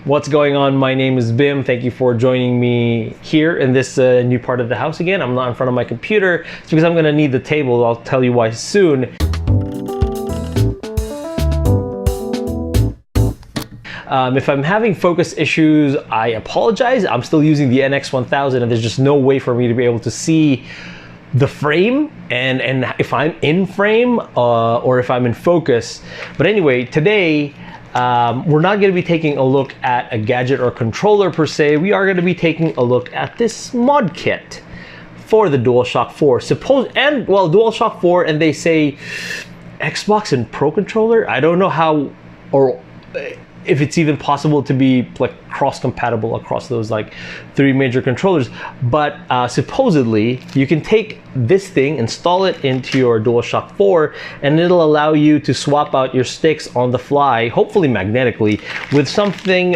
What's going on? My name is Bim. Thank you for joining me here in this new part of the house again. I'm not in front of my computer. It's because I'm going to need the table. I'll tell you why soon. If I'm having focus issues, I apologize. I'm still using the NX1000 and there's just no way for me to be able to see the frame and if I'm in frame or if I'm in focus. But anyway, today we're not going to be taking a look at a gadget or controller per se. We are going to be taking a look at this mod kit for the Dualshock 4. Dualshock 4, and they say Xbox and Pro controller. I don't know how or if it's even possible to be like cross-compatible across those like 3 major controllers, but supposedly you can take this thing, install it into your DualShock 4, and it'll allow you to swap out your sticks on the fly, hopefully magnetically, with something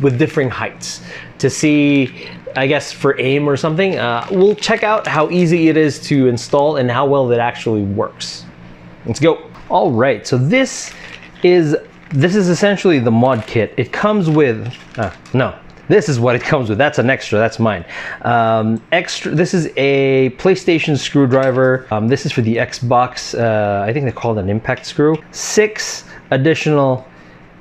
with differing heights to see, I guess, for aim or something. We'll check out how easy it is to install and how well it actually works. Let's go. All right, so this is essentially the mod kit. It comes with, this is what it comes with. That's an extra, that's mine. This is a PlayStation screwdriver. This is for the Xbox, I think they call it an impact screw. 6 additional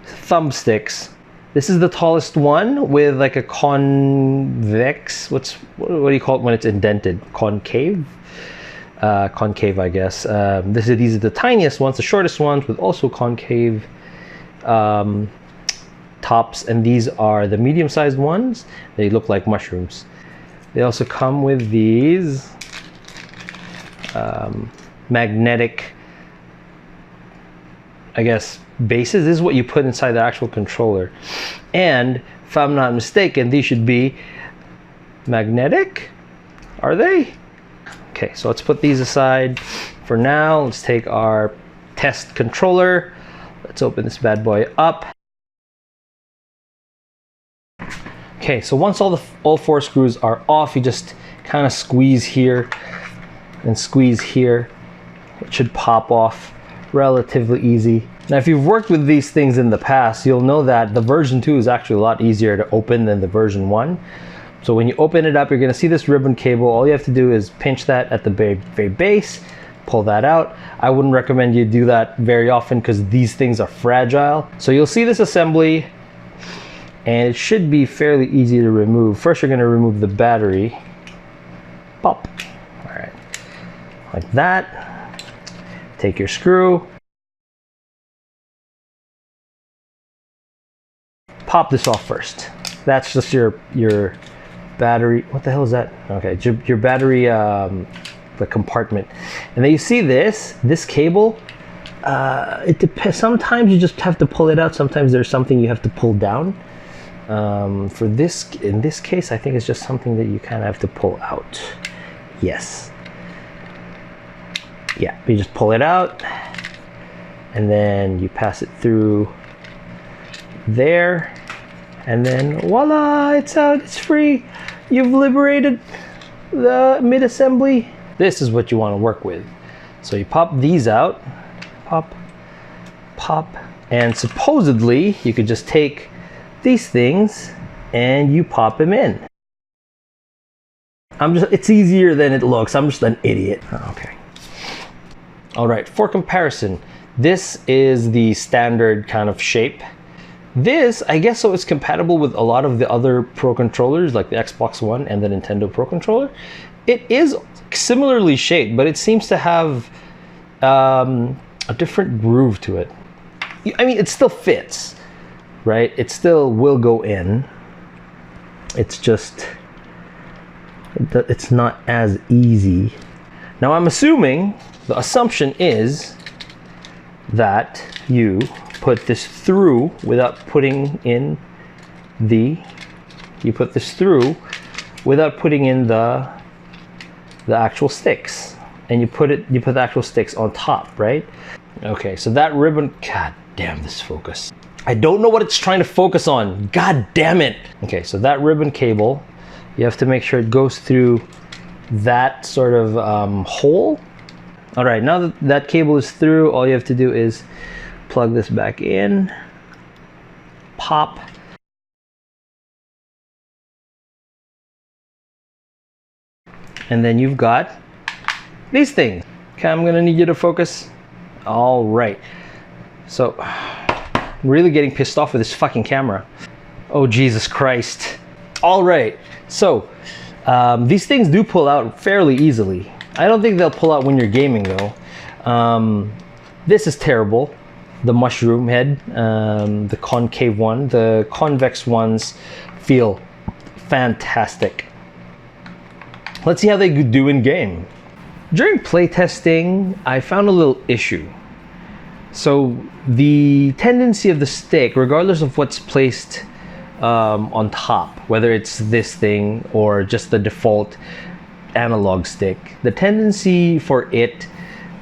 thumbsticks. This is the tallest one with like a convex, what do you call it when it's indented? Concave? Concave, I guess. These are the tiniest ones, the shortest ones with also concave tops, and these are the medium-sized ones. They look like mushrooms. They also come with these magnetic, I guess, bases. This is what you put inside the actual controller, and if I'm not mistaken, these should be magnetic. Are they? Okay, so let's put these aside for now. Let's take our test controller. Let's open this bad boy up. Okay, so once all 4 screws are off, you just kind of squeeze here and squeeze here. It should pop off relatively easy. Now, if you've worked with these things in the past, you'll know that the version 2 is actually a lot easier to open than the version 1. So when you open it up, you're going to see this ribbon cable. All you have to do is pinch that at the very base, pull that out. I wouldn't recommend you do that very often because these things are fragile. So you'll see this assembly and it should be fairly easy to remove. First, you're going to remove the battery. Pop. All right, like that. Take your screw. Pop this off first. That's just your battery. What the hell is that? Okay, your battery the compartment. And then you see this cable, it depends. Sometimes you just have to pull it out. Sometimes there's something you have to pull down. In this case, I think it's just something that you kind of have to pull out. Yes. Yeah, you just pull it out and then you pass it through there, and then voila, it's out, it's free. You've liberated the mid-assembly. This is what you want to work with. So you pop these out, pop, pop, and supposedly you could just take these things and you pop them in. It's easier than it looks. I'm just an idiot. Okay. All right, for comparison, this is the standard kind of shape. This, I guess, so it's compatible with a lot of the other Pro controllers like the Xbox One and the Nintendo Pro controller. It is similarly shaped, but it seems to have a different groove to it. I mean, it still fits, right? It still will go in. It's just, it's not as easy. Now, I'm assuming, the assumption is that you put this through without putting in the, the actual sticks, and you put the actual sticks on top, right? Okay, so that ribbon, god damn this focus. I don't know what it's trying to focus on. God damn it. Okay, so that ribbon cable, you have to make sure it goes through that sort of hole. All right, now that that cable is through, all you have to do is plug this back in, pop, And then you've got these things. Okay, I'm gonna need you to focus. All right. So, I'm really getting pissed off with this fucking camera. Oh, Jesus Christ. All right, so these things do pull out fairly easily. I don't think they'll pull out when you're gaming though. This is terrible. The mushroom head, the concave one, the convex ones feel fantastic. Let's see how they do in game. During playtesting, I found a little issue. So the tendency of the stick, regardless of what's placed on top, whether it's this thing or just the default analog stick, the tendency for it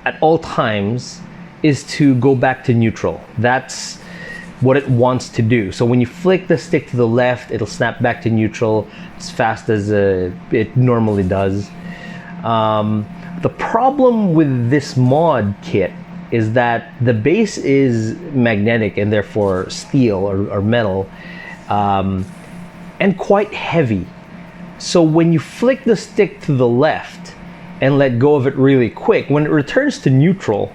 at all times is to go back to neutral. That's what it wants to do. So when you flick the stick to the left, it'll snap back to neutral as fast as it normally does. The problem with this mod kit is that the base is magnetic and therefore steel or metal, and quite heavy. So when you flick the stick to the left and let go of it really quick, when it returns to neutral,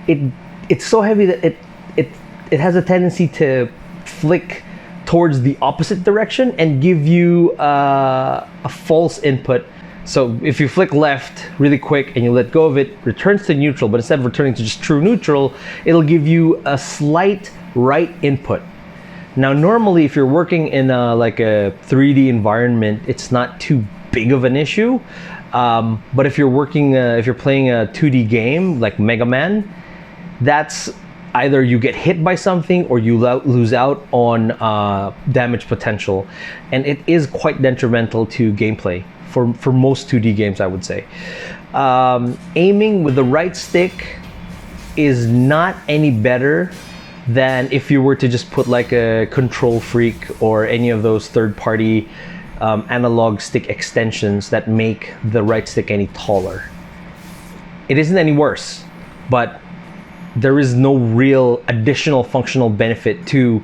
it's so heavy that it has a tendency to flick towards the opposite direction and give you a false input. So if you flick left really quick and you let go of it, returns to neutral, but instead of returning to just true neutral, it'll give you a slight right input. Now, normally, if you're working in like a 3D environment, it's not too big of an issue. But if you're playing a 2D game like Mega Man, that's either you get hit by something or you lose out on damage potential, and it is quite detrimental to gameplay for most 2D games, I would say. Aiming with the right stick is not any better than if you were to just put like a Control Freak or any of those third-party analog stick extensions that make the right stick any taller. It isn't any worse, but there is no real additional functional benefit to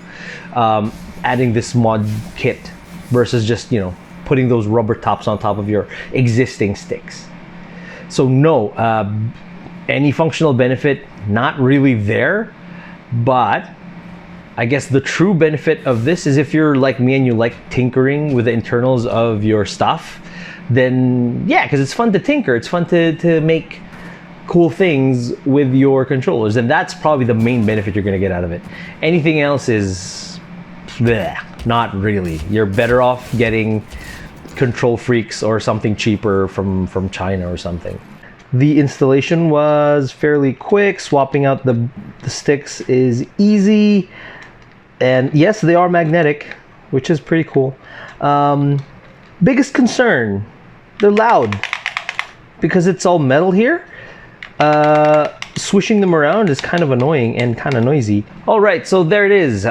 adding this mod kit versus just, putting those rubber tops on top of your existing sticks. So no, any functional benefit, not really there. But I guess the true benefit of this is if you're like me and you like tinkering with the internals of your stuff, then yeah, because it's fun to tinker. It's fun to make cool things with your controllers. And that's probably the main benefit you're going to get out of it. Anything else is bleh, not really. You're better off getting Control Freaks or something cheaper from China or something. The installation was fairly quick. Swapping out the sticks is easy. And yes, they are magnetic, which is pretty cool. Biggest concern, they're loud. Because it's all metal here, swishing them around is kind of annoying and kind of noisy. All right, so there it is.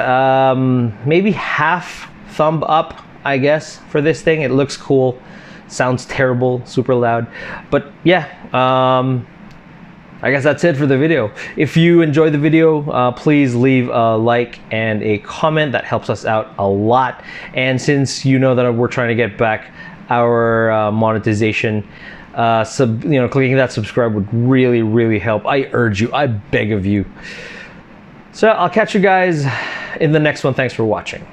Maybe half thumb up, I guess, for this thing. It looks cool. Sounds terrible, super loud. But yeah, I guess that's it for the video. If you enjoyed the video, please leave a like and a comment. That helps us out a lot. And since you know that we're trying to get back our monetization, clicking that subscribe would really, really help. I urge you, I beg of you. So I'll catch you guys in the next one. Thanks for watching.